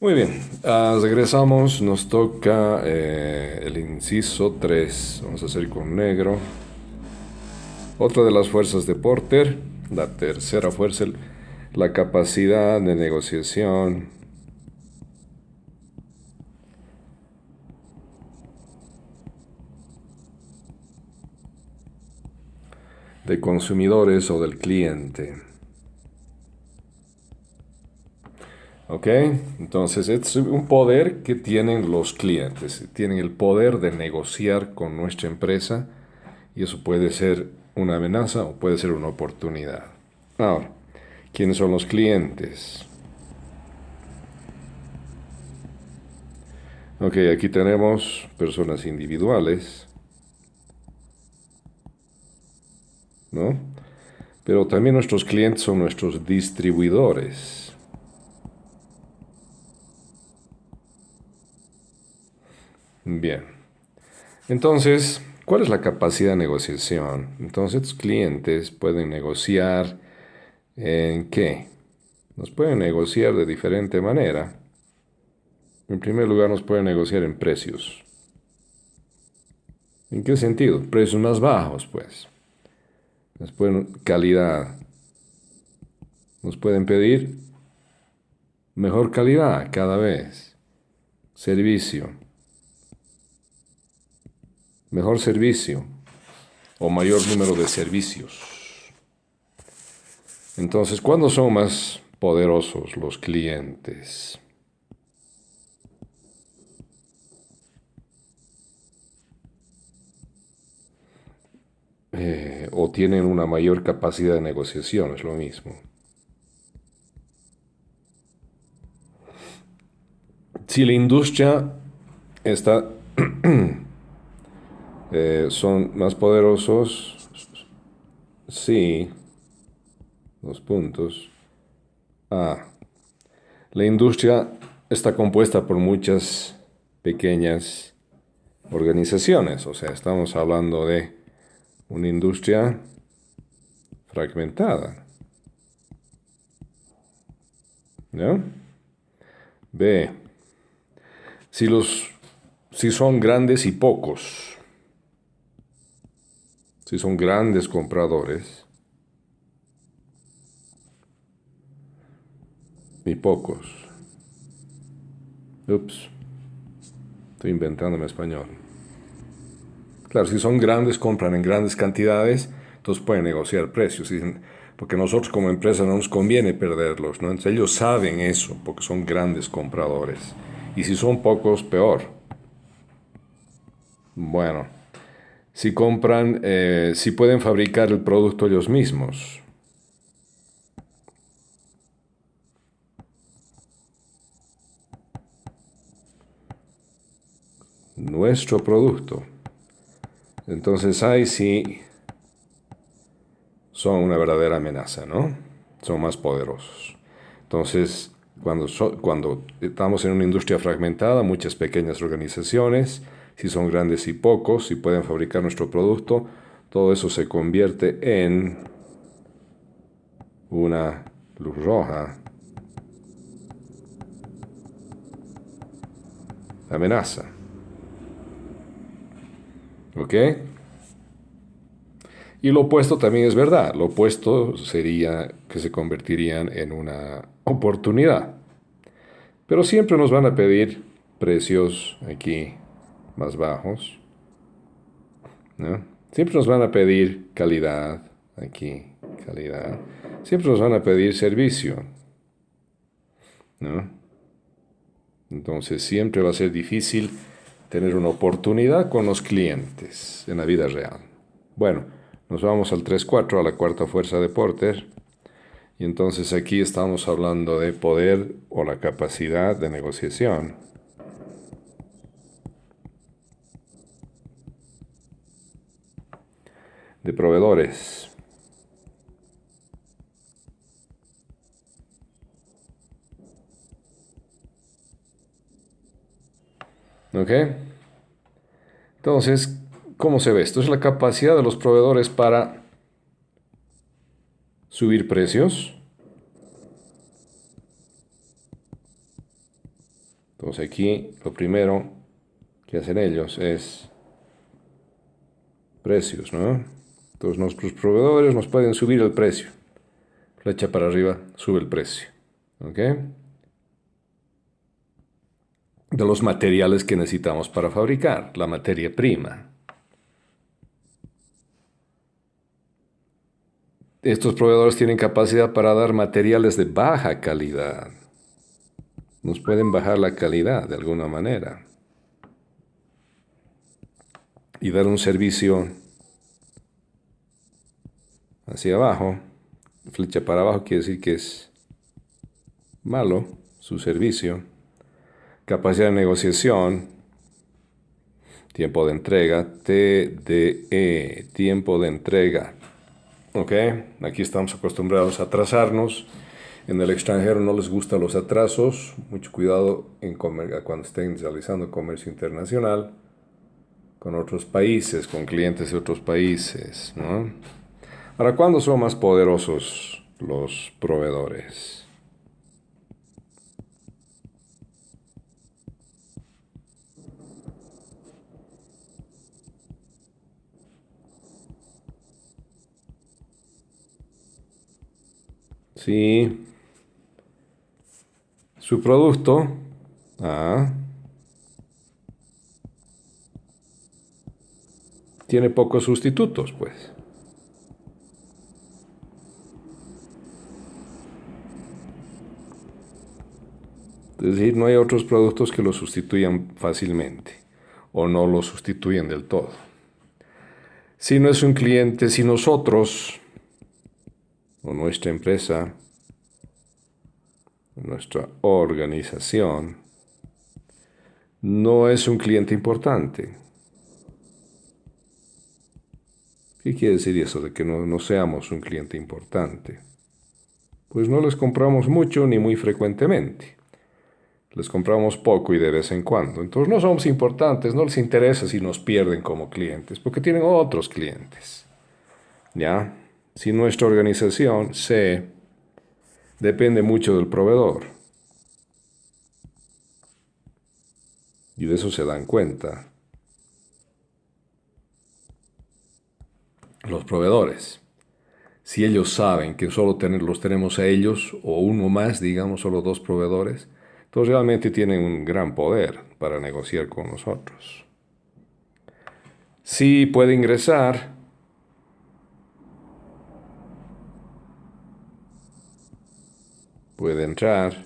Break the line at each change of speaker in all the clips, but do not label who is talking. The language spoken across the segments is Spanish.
Muy bien, regresamos, nos toca el inciso 3. Vamos a hacer con negro. Otra de las fuerzas de Porter, la tercera fuerza, la capacidad de negociación de consumidores o del cliente. ¿Ok? Entonces es un poder que tienen los clientes. Tienen el poder de negociar con nuestra empresa y eso puede ser una amenaza o puede ser una oportunidad. Ahora, ¿quiénes son los clientes? Ok, aquí tenemos personas individuales, ¿no? Pero también nuestros clientes son nuestros distribuidores. Bien. Entonces, ¿cuál es la capacidad de negociación? Entonces, estos clientes pueden negociar en qué? Nos pueden negociar de diferente manera. En primer lugar, nos pueden negociar en precios. ¿En qué sentido? Precios más bajos, pues. Nos pueden calidad. Nos pueden pedir mejor calidad cada vez. Servicio. Mejor servicio o mayor número de servicios. Entonces, ¿cuándo son más poderosos los clientes? O tienen una mayor capacidad de negociación, es lo mismo. Si la industria está, son más poderosos, sí, los puntos. Ah, la industria está compuesta por muchas pequeñas organizaciones, o sea, estamos hablando de una industria fragmentada, ¿no? B. Si los, si son grandes y pocos, si son grandes compradores y pocos. Ups, estoy inventando en español. Claro, si son grandes, compran en grandes cantidades, entonces pueden negociar precios. Porque nosotros como empresa no nos conviene perderlos, ¿no? Entonces ellos saben eso, porque son grandes compradores. Y si son pocos, peor. Bueno, si compran, si pueden fabricar el producto ellos mismos. Nuestro producto. Entonces ahí sí son una verdadera amenaza, ¿no? Son más poderosos. Entonces, cuando estamos en una industria fragmentada, muchas pequeñas organizaciones, si son grandes y pocos, si pueden fabricar nuestro producto, todo eso se convierte en una luz roja, amenaza. ¿Ok? Y lo opuesto también es verdad. Lo opuesto sería que se convertirían en una oportunidad. Pero siempre nos van a pedir precios aquí más bajos, ¿no? Siempre nos van a pedir calidad aquí, calidad. Siempre nos van a pedir servicio, ¿no? Entonces siempre va a ser difícil tener una oportunidad con los clientes en la vida real. Bueno, nos vamos al 3-4, a la cuarta fuerza de Porter. Y entonces aquí estamos hablando de poder o la capacidad de negociación. De proveedores. ¿Ok? Entonces, ¿cómo se ve? Esto es la capacidad de los proveedores para subir precios, Entonces aquí lo primero que hacen ellos es precios, ¿no? Entonces nuestros proveedores nos pueden subir el precio. Flecha para arriba, sube el precio. ¿Ok? De los materiales que necesitamos para fabricar, la materia prima. Estos proveedores tienen capacidad para dar materiales de baja calidad. Nos pueden bajar la calidad de alguna manera y dar un servicio hacia abajo. Flecha para abajo quiere decir que es malo su servicio. Capacidad de negociación, tiempo de entrega, TDE, tiempo de entrega. ¿Ok? Aquí estamos acostumbrados a atrasarnos. En el extranjero no les gustan los atrasos. Mucho cuidado cuando estén realizando comercio internacional con otros países, con clientes de otros países, ¿no? Ahora, ¿cuándo son más poderosos los proveedores? Sí, su producto, ah, tiene pocos sustitutos, pues. Es decir, no hay otros productos que lo sustituyan fácilmente o no lo sustituyen del todo. Si no es un cliente, si nosotros o nuestra empresa, nuestra organización, no es un cliente importante. ¿Qué quiere decir eso de que no seamos un cliente importante? Pues no les compramos mucho ni muy frecuentemente. Les compramos poco y de vez en cuando. Entonces no somos importantes, no les interesa si nos pierden como clientes, porque tienen otros clientes. ¿Ya? Si nuestra organización depende mucho del proveedor, y de eso se dan cuenta los proveedores. Si ellos saben que solo los tenemos a ellos, o uno más, digamos, solo dos proveedores, entonces realmente tienen un gran poder para negociar con nosotros. Sí puede ingresar, puede entrar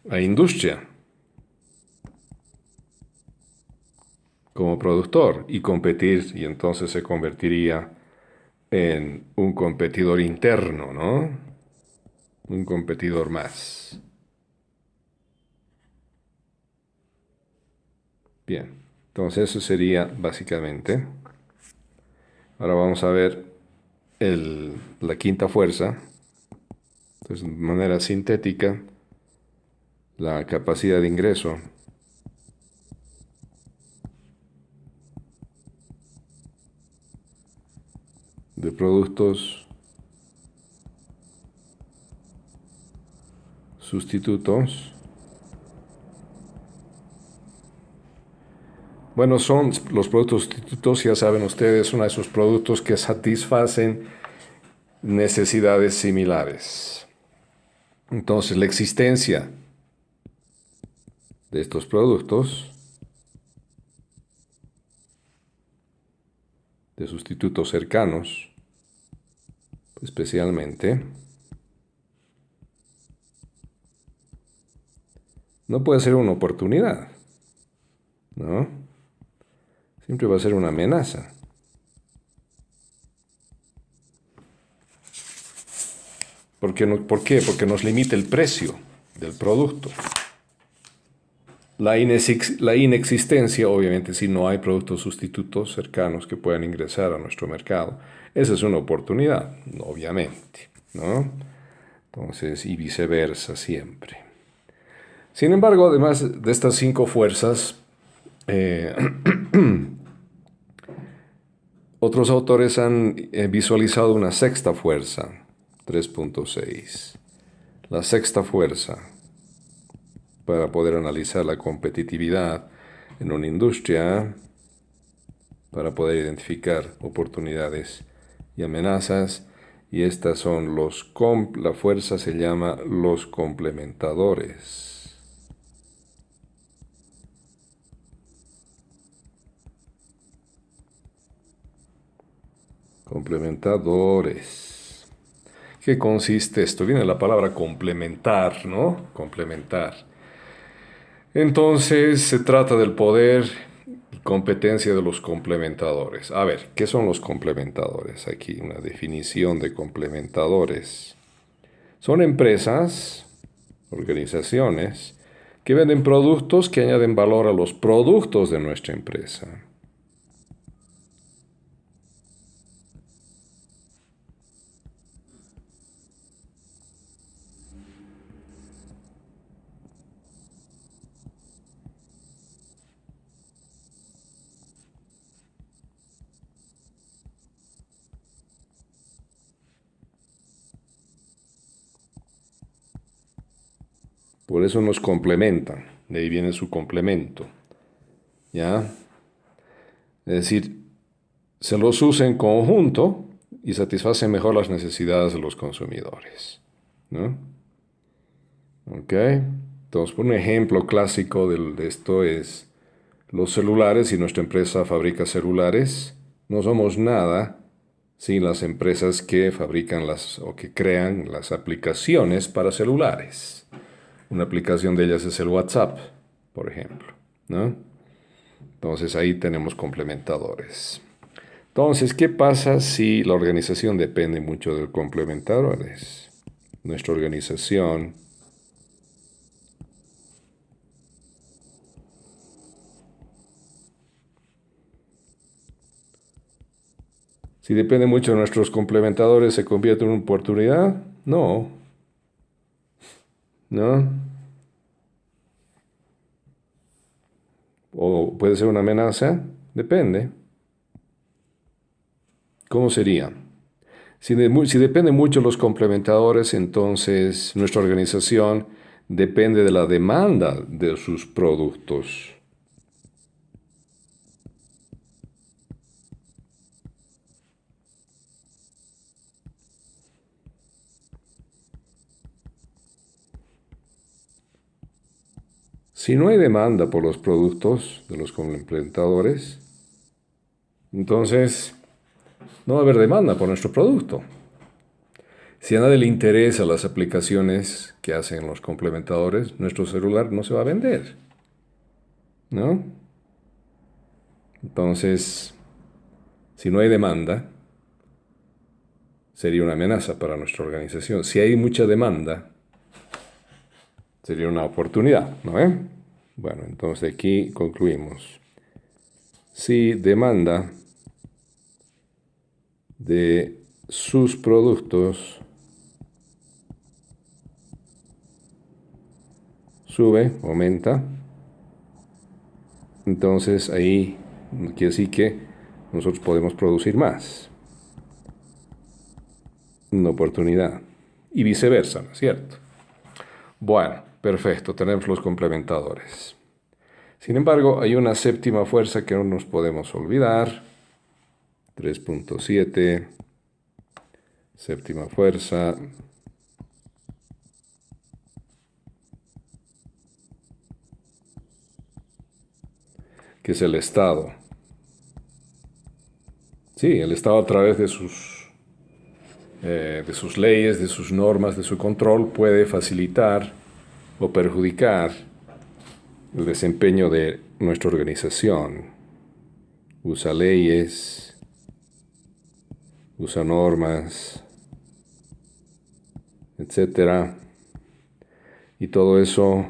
a industria como productor y competir, y entonces se convertiría en un competidor interno, ¿no? Un competidor más. Bien, entonces eso sería básicamente. Ahora vamos a ver la quinta fuerza. Entonces, de manera sintética, la capacidad de ingreso de productos sustitutos. Bueno, son los productos sustitutos, ya saben ustedes, son esos productos que satisfacen necesidades similares. Entonces, la existencia de estos productos, de sustitutos cercanos, especialmente, no puede ser una oportunidad, ¿no? Siempre va a ser una amenaza. ¿Por qué? Porque nos limita el precio del producto. La inexistencia, obviamente, si no hay productos sustitutos cercanos que puedan ingresar a nuestro mercado, esa es una oportunidad, obviamente, ¿no? Entonces, y viceversa siempre. Sin embargo, además de estas cinco fuerzas, eh, otros autores han visualizado una sexta fuerza, 3.6. La sexta fuerza. para poder analizar la competitividad en una industria, para poder identificar oportunidades y amenazas. Y estas son la fuerza se llama los complementadores. Complementadores. ¿Qué consiste esto? Viene la palabra complementar, ¿no? Complementar. Entonces se trata del poder y competencia de los complementadores. A ver, ¿qué son los complementadores? Aquí una definición de complementadores. Son empresas, organizaciones, que venden productos que añaden valor a los productos de nuestra empresa. Por eso nos complementan. De ahí viene su complemento. ¿Ya? Es decir, se los usa en conjunto y satisface mejor las necesidades de los consumidores, ¿no? ¿Ok? Entonces, un ejemplo clásico de esto es los celulares. Si nuestra empresa fabrica celulares, no somos nada sin las empresas que fabrican o que crean las aplicaciones para celulares. Una aplicación de ellas es el WhatsApp, por ejemplo, ¿no? Entonces ahí tenemos complementadores. Entonces, ¿qué pasa si la organización depende mucho de complementadores? Nuestra organización, si depende mucho de nuestros complementadores, ¿se convierte en una oportunidad? No, ¿no? ¿O puede ser una amenaza? Depende. ¿Cómo sería? Si depende mucho de los complementadores, entonces nuestra organización depende de la demanda de sus productos. Si no hay demanda por los productos de los complementadores, entonces no va a haber demanda por nuestro producto. Si a nadie le interesa las aplicaciones que hacen los complementadores, nuestro celular no se va a vender, ¿no? Entonces, si no hay demanda, sería una amenaza para nuestra organización. Si hay mucha demanda, sería una oportunidad, ¿no? Bueno, entonces aquí concluimos. Si demanda de sus productos sube, aumenta, entonces ahí quiere decir que nosotros podemos producir más. Una oportunidad. Y viceversa, ¿no es cierto? Bueno, perfecto, tenemos los complementadores. Sin embargo, hay una séptima fuerza que no nos podemos olvidar. 3.7, séptima fuerza. Que es el Estado. Sí, el Estado a través de sus leyes, de sus normas, de su control, puede facilitar o perjudicar el desempeño de nuestra organización. Usa leyes, usa normas, etcétera. Y todo eso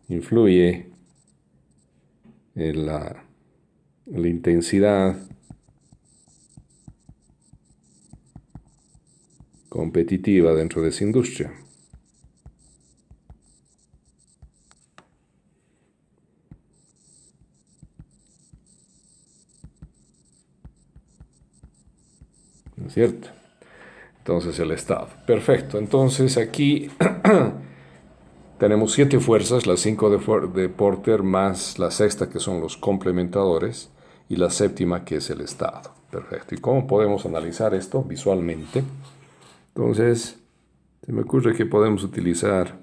influye en la intensidad competitiva dentro de esa industria. ¿No es cierto? Entonces el Estado. Perfecto. Entonces aquí Tenemos 7 fuerzas, las 5 de Porter más la sexta que son los complementadores y la séptima que es el estado. Perfecto. ¿Y cómo podemos analizar esto visualmente? Entonces, se me ocurre que podemos utilizar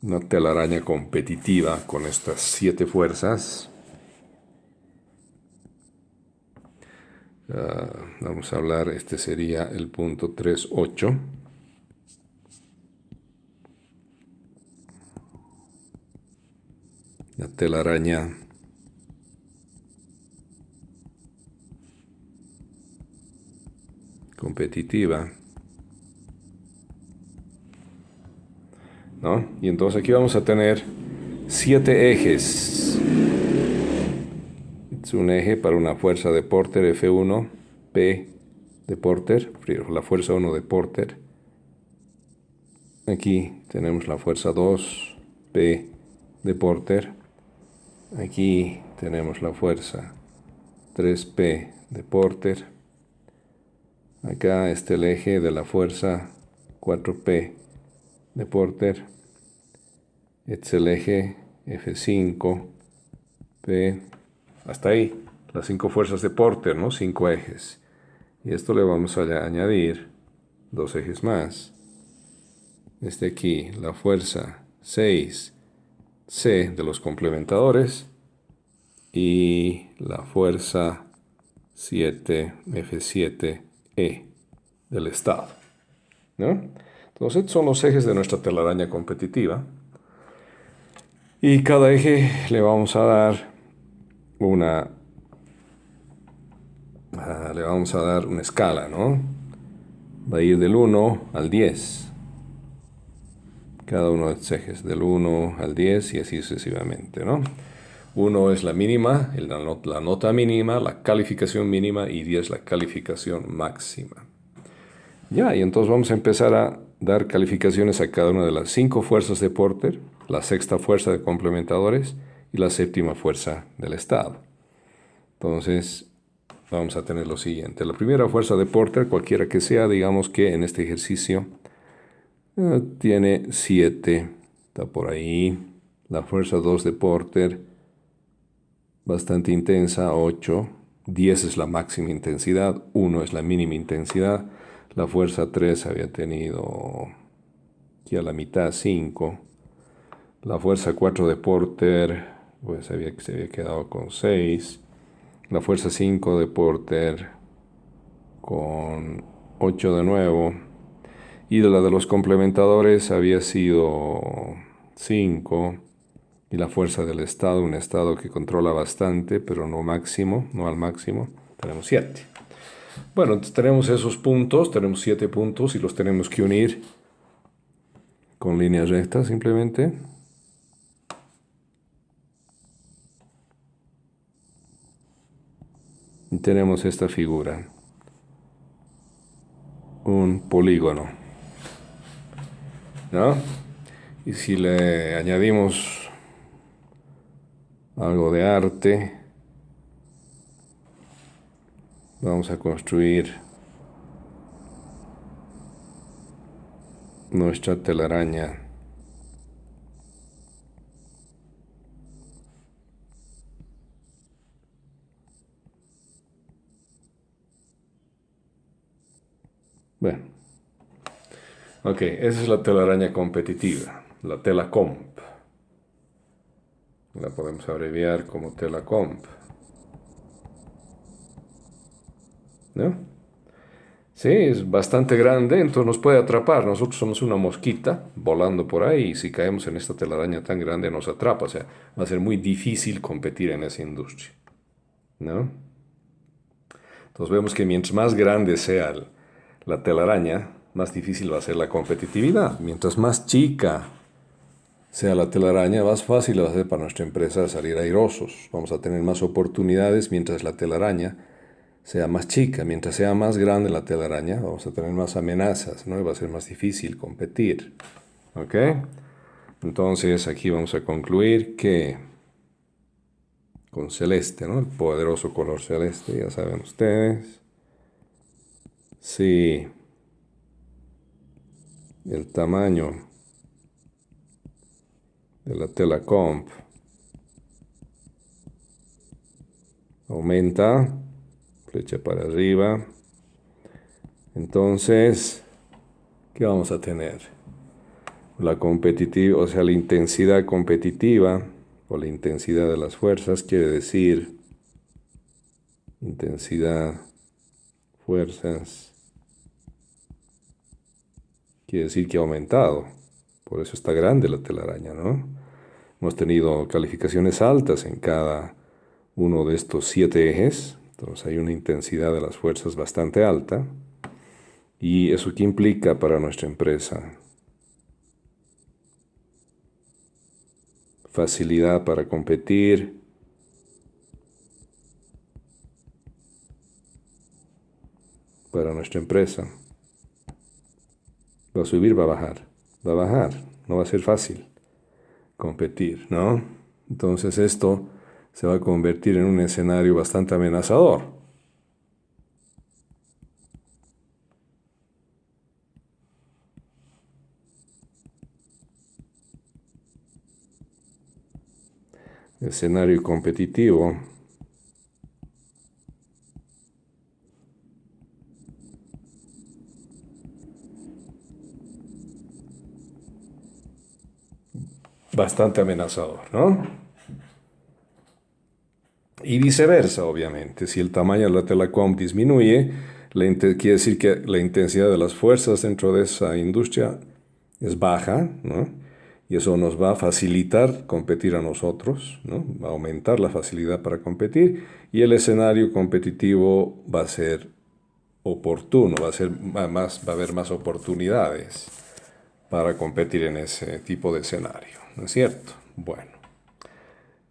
una telaraña competitiva con estas 7 fuerzas. Vamos a hablar, este sería el punto 3.8. La telaraña competitiva, ¿no? Y entonces aquí vamos a tener 7 ejes. Es un eje para una fuerza de Porter F1, P de Porter, la fuerza 1 de Porter. Aquí tenemos la fuerza 2, P de Porter. Aquí tenemos la fuerza 3P de Porter. Acá está el eje de la fuerza 4P de Porter. Este es el eje F5P. Hasta ahí, las 5 fuerzas de Porter, ¿no? 5 ejes. Y esto le vamos a añadir 2 ejes más. Este aquí, la fuerza 6C de los complementadores y la fuerza 7 F7E del estado, ¿no? Entonces, estos son los ejes de nuestra telaraña competitiva. Y cada eje le vamos a dar una escala, ¿no? Va a ir del 1 al 10. Cada uno de estos ejes, del 1 al 10 y así sucesivamente, ¿no? 1 es la mínima, la nota mínima, la calificación mínima y 10 la calificación máxima. Ya, y entonces vamos a empezar a dar calificaciones a cada una de las 5 fuerzas de Porter, la sexta fuerza de complementadores y la séptima fuerza del estado. Entonces, vamos a tener lo siguiente. La primera fuerza de Porter, cualquiera que sea, digamos que en este ejercicio tiene 7, está por ahí. La fuerza 2 de Porter, bastante intensa, 8. 10 es la máxima intensidad, 1 es la mínima intensidad. La fuerza 3 había tenido aquí a la mitad, 5. La fuerza 4 de Porter, pues se había quedado con 6. La fuerza 5 de Porter con 8 de nuevo. Y de la de los complementadores había sido 5. Y la fuerza del estado, un estado que controla bastante, pero no máximo, no al máximo, tenemos 7. Bueno, entonces tenemos esos puntos, tenemos 7 puntos y los tenemos que unir con líneas rectas simplemente. Y tenemos esta figura, un polígono, ¿no? Y si le añadimos algo de arte, vamos a construir nuestra telaraña. Bueno, ok, esa es la telaraña competitiva, la tela comp. La podemos abreviar como tela comp, ¿no? Sí, es bastante grande, entonces nos puede atrapar. Nosotros somos una mosquita volando por ahí y si caemos en esta telaraña tan grande nos atrapa. O sea, va a ser muy difícil competir en esa industria, ¿no? Entonces vemos que mientras más grande sea la telaraña, más difícil va a ser la competitividad. Mientras más chica sea la telaraña, más fácil va a ser para nuestra empresa salir airosos. Vamos a tener más oportunidades mientras la telaraña sea más chica. Mientras sea más grande la telaraña, vamos a tener más amenazas, ¿no? Y va a ser más difícil competir. ¿Ok? Entonces aquí vamos a concluir que con celeste, ¿no? El poderoso color celeste, ya saben ustedes. Si el tamaño de la tela comp aumenta, flecha para arriba. Entonces, ¿qué vamos a tener? La competitiva, o sea, la intensidad competitiva o la intensidad de las fuerzas quiere decir intensidad, fuerzas, quiere decir que ha aumentado. Por eso está grande la telaraña, ¿no? Hemos tenido calificaciones altas en cada uno de estos 7 ejes. Entonces hay una intensidad de las fuerzas bastante alta. ¿Y eso qué implica para nuestra empresa? Facilidad para competir. Para nuestra empresa. Va a subir, va a bajar. Va a bajar. No va a ser fácil competir, ¿no? Entonces esto se va a convertir en un escenario bastante amenazador. Escenario competitivo. Bastante amenazador, ¿no? Y viceversa, obviamente. Si el tamaño de la telecom disminuye, quiere decir que la intensidad de las fuerzas dentro de esa industria es baja, ¿no? Y eso nos va a facilitar competir a nosotros, ¿no? Va a aumentar la facilidad para competir y el escenario competitivo va a ser oportuno, va a haber más oportunidades para competir en ese tipo de escenario, ¿no es cierto? Bueno.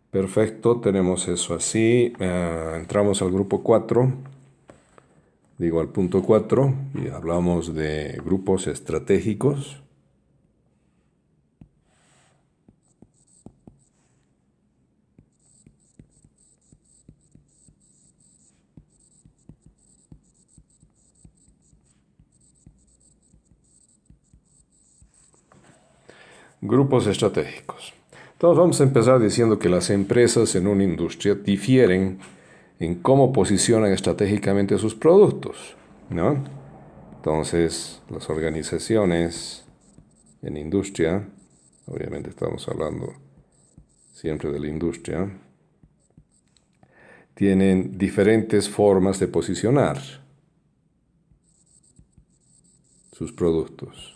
Perfecto, tenemos eso así. Entramos al grupo 4, digo al punto 4, y hablamos de grupos estratégicos. Grupos estratégicos. Entonces vamos a empezar diciendo que las empresas en una industria difieren en cómo posicionan estratégicamente sus productos, ¿no? Entonces, las organizaciones en industria, obviamente estamos hablando siempre de la industria, tienen diferentes formas de posicionar sus productos.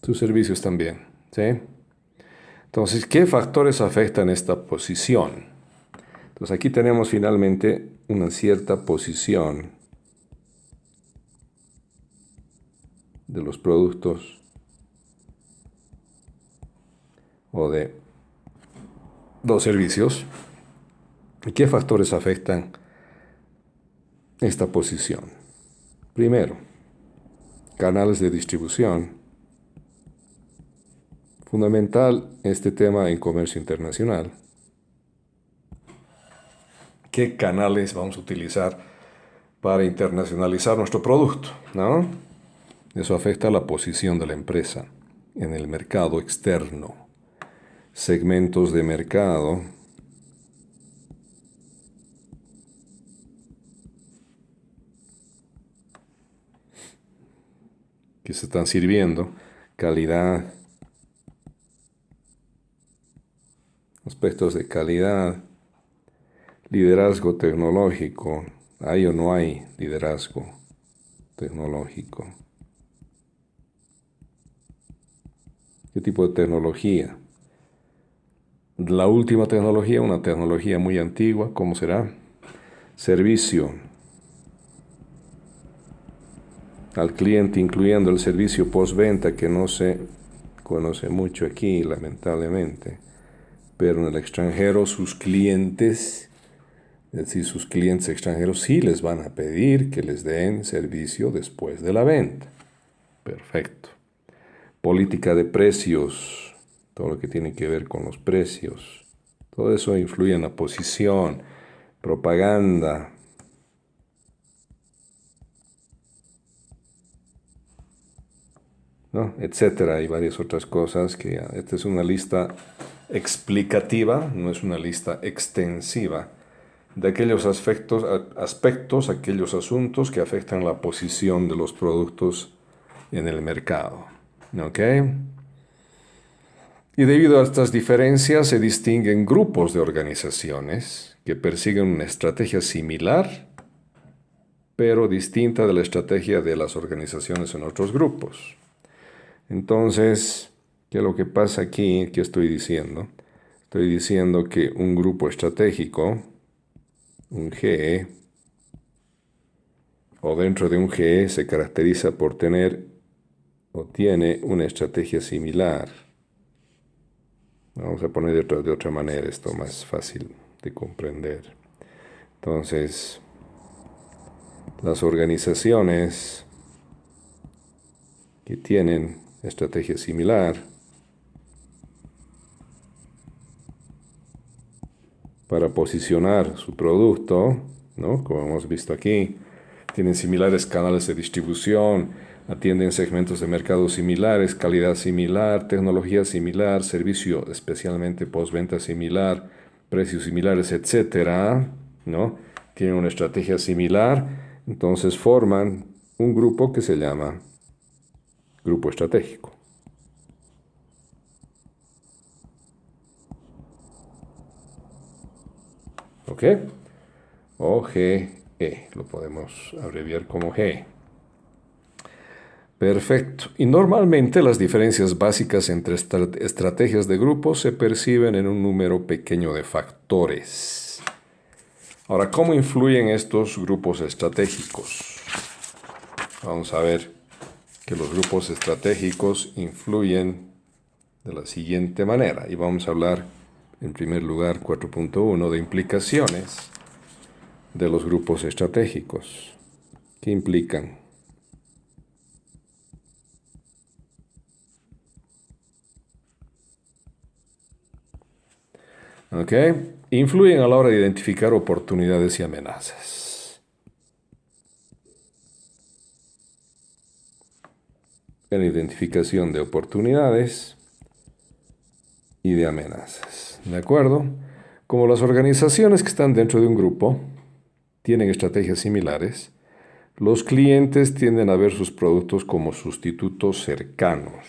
Sus servicios también, ¿sí? Entonces, ¿qué factores afectan esta posición? Entonces, aquí tenemos finalmente una cierta posición de los productos o de los servicios. ¿Y qué factores afectan esta posición? Primero, canales de distribución. Fundamental este tema en comercio internacional. ¿Qué canales vamos a utilizar para internacionalizar nuestro producto? ¿No? Eso afecta a la posición de la empresa en el mercado externo. Segmentos de mercado que se están sirviendo, calidad, aspectos de calidad, liderazgo tecnológico, ¿hay o no hay liderazgo tecnológico? ¿Qué tipo de tecnología? La última tecnología, una tecnología muy antigua, ¿cómo será? Servicio al cliente, incluyendo el servicio postventa, que no se conoce mucho aquí, lamentablemente. Pero en el extranjero sus clientes, es decir, sus clientes extranjeros sí les van a pedir que les den servicio después de la venta. Perfecto. Política de precios. todo lo que tiene que ver con los precios. Todo eso influye en la posición, propaganda, ¿no? Etcétera, y varias otras cosas que esta es una lista explicativa, no es una lista extensiva de aquellos aspectos, aquellos asuntos que afectan la posición de los productos en el mercado. ¿Ok? Y debido a estas diferencias se distinguen grupos de organizaciones que persiguen una estrategia similar, pero distinta de la estrategia de las organizaciones en otros grupos. Entonces, ¿qué es lo que pasa aquí? ¿Qué estoy diciendo? Estoy diciendo que un grupo estratégico, un GE, o dentro de un GE se caracteriza por tener o tiene una estrategia similar. Vamos a poner de otra manera esto más fácil de comprender. Entonces, las organizaciones que tienen estrategia similar para posicionar su producto, ¿no? Como hemos visto aquí, tienen similares canales de distribución, atienden segmentos de mercado similares, calidad similar, tecnología similar, servicio especialmente postventa similar, precios similares, etcétera, ¿no? Tienen una estrategia similar, entonces forman un grupo que se llama grupo estratégico. ¿Ok? O GE, lo podemos abreviar como G. Perfecto. Y normalmente las diferencias básicas entre estrategias de grupo se perciben en un número pequeño de factores. Ahora, ¿cómo influyen estos grupos estratégicos? Vamos a ver que los grupos estratégicos influyen de la siguiente manera. Y vamos a hablar, en primer lugar, 4.1 de implicaciones de los grupos estratégicos. ¿Qué implican? ¿Ok? Influyen a la hora de identificar oportunidades y amenazas. En la identificación de oportunidades y de amenazas. ¿De acuerdo? Como las organizaciones que están dentro de un grupo tienen estrategias similares, los clientes tienden a ver sus productos como sustitutos cercanos.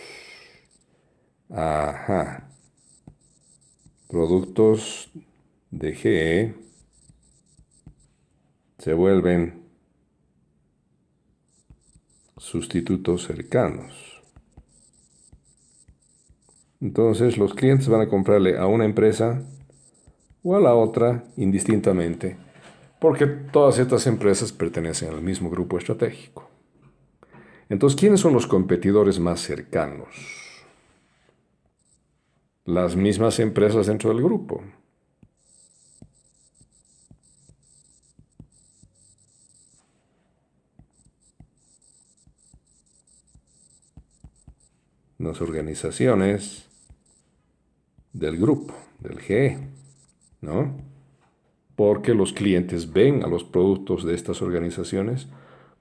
Ajá. Productos de GE se vuelven sustitutos cercanos. Entonces los clientes van a comprarle a una empresa o a la otra indistintamente, porque todas estas empresas pertenecen al mismo grupo estratégico. Entonces, ¿quiénes son los competidores más cercanos? Las mismas empresas dentro del grupo. Las organizaciones del grupo, del GE, ¿no? Porque los clientes ven a los productos de estas organizaciones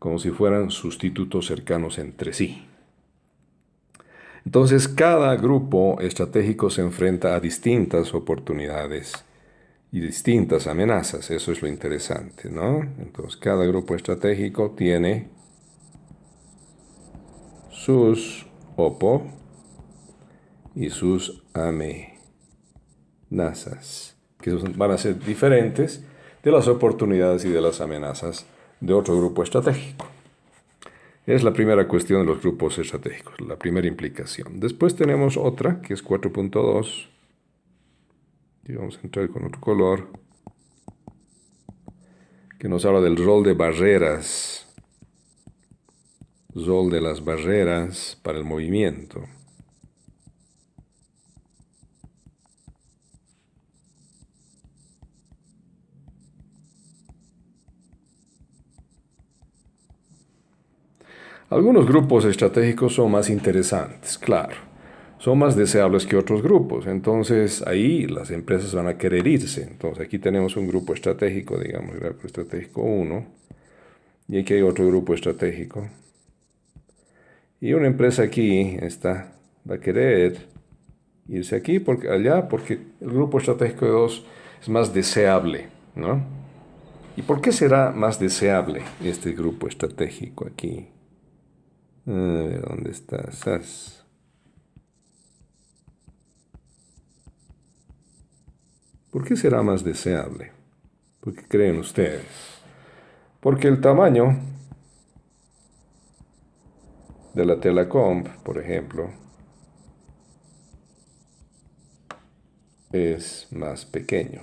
como si fueran sustitutos cercanos entre sí. Entonces, cada grupo estratégico se enfrenta a distintas oportunidades y distintas amenazas. Eso es lo interesante, ¿no? Entonces, cada grupo estratégico tiene sus OPO y sus amenazas, que van a ser diferentes de las oportunidades y de las amenazas de otro grupo estratégico. Es la primera cuestión de los grupos estratégicos, la primera implicación. Después tenemos otra, que es 4.2. Y vamos a entrar con otro color, que nos habla del rol de barreras. Rol de las barreras para el movimiento. Algunos grupos estratégicos son más interesantes, claro. son más deseables que otros grupos. Entonces ahí las empresas van a querer irse. Entonces aquí tenemos un grupo estratégico, digamos, grupo estratégico uno, y aquí hay otro grupo estratégico. Y una empresa aquí va a querer irse aquí porque allá, porque el grupo estratégico de 2 es más deseable, ¿no? ¿Y por qué será más deseable este grupo estratégico aquí? A ver, ¿dónde estás? ¿Por qué será más deseable? ¿Por qué creen ustedes? Porque el tamaño de la telecom, por ejemplo, es más pequeño.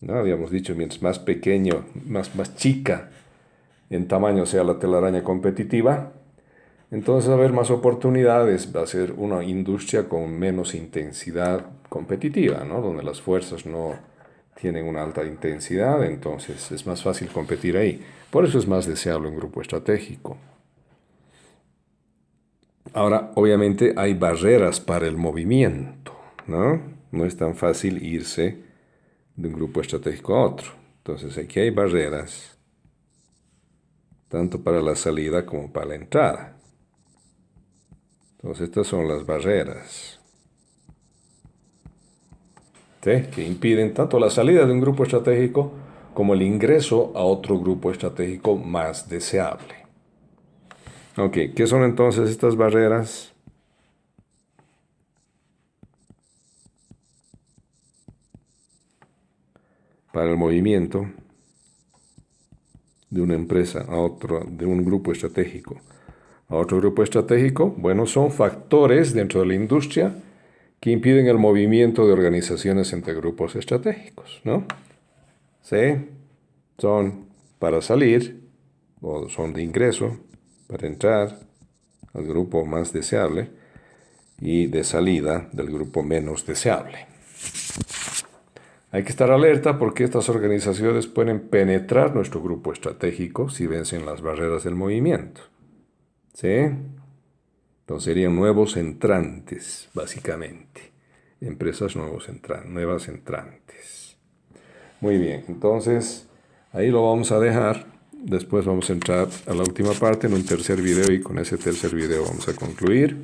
¿No? Habíamos dicho, mientras más pequeño, más chica en tamaño sea la telaraña competitiva, entonces va a haber más oportunidades, va a ser una industria con menos intensidad competitiva, ¿no? Donde las fuerzas no tienen una alta intensidad, entonces es más fácil competir ahí. Por eso es más deseable un grupo estratégico. Ahora, obviamente hay barreras para el movimiento, ¿no? No es tan fácil irse de un grupo estratégico a otro. Entonces aquí hay barreras, tanto para la salida como para la entrada. Entonces estas son las barreras, ¿sí? Que impiden tanto la salida de un grupo estratégico como el ingreso a otro grupo estratégico más deseable. Ok, ¿qué son entonces estas barreras? Para el movimiento de una empresa a otro, de un grupo estratégico a otro grupo estratégico, bueno, son factores dentro de la industria que impiden el movimiento de organizaciones entre grupos estratégicos, ¿no? Sí, son para salir o son de ingreso para entrar al grupo más deseable y de salida del grupo menos deseable. Hay que estar alerta porque estas organizaciones pueden penetrar nuestro grupo estratégico si vencen las barreras del movimiento. ¿Sí? Entonces serían nuevos entrantes, básicamente. Empresas nuevas entrantes. Muy bien, entonces ahí lo vamos a dejar. Después vamos a entrar a la última parte en un tercer video y con ese tercer video vamos a concluir.